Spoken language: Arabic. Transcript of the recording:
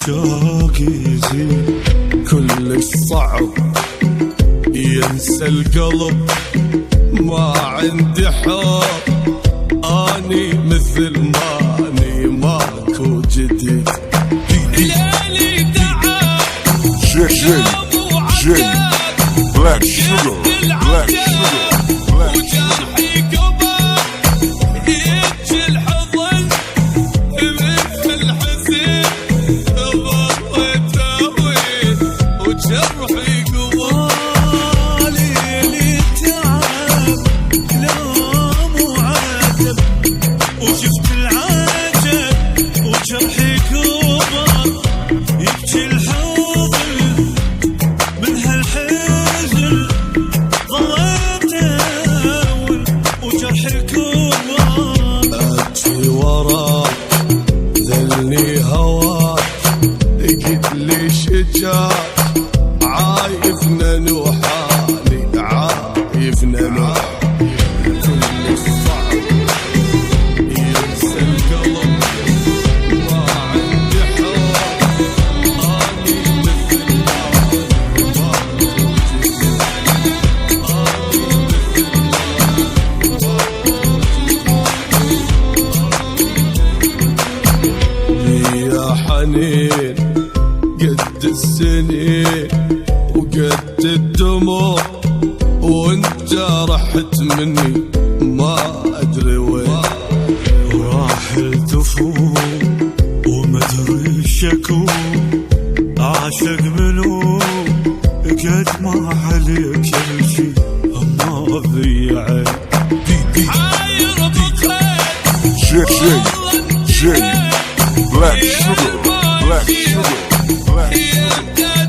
شوق يزيد كلش صعب ينسى القلب، ما عندي حب اني مثل ماني ماكو جديد. ليلي تعب جي بلاك شوجر بلاك شوجر وجرحي كبر يجي الحضن مثل الحزن ضربت هوي وجرحي كبر. ليلي تعب كلام وعاتب وشفت العجب وجرحي كبر يبكي الحضن من هالحزن ظليت اول وجرحي كبر. اتي وراك ذلني هواك قلت لي شجاع عايفنا نوحاني عايفنا نوحاني. كلش صعب ينسى القلب، ما عندي حب اني مثل يا حنين قد السنين وقد الدموع وانت رحت مني ما ادري وين. راح التفوق ومدري الشكو عاشق منو قد ما عليك كل شي ما ضيعت. عاير بخير جي بلاك شوجر بلاك شوجر بلاك شوجر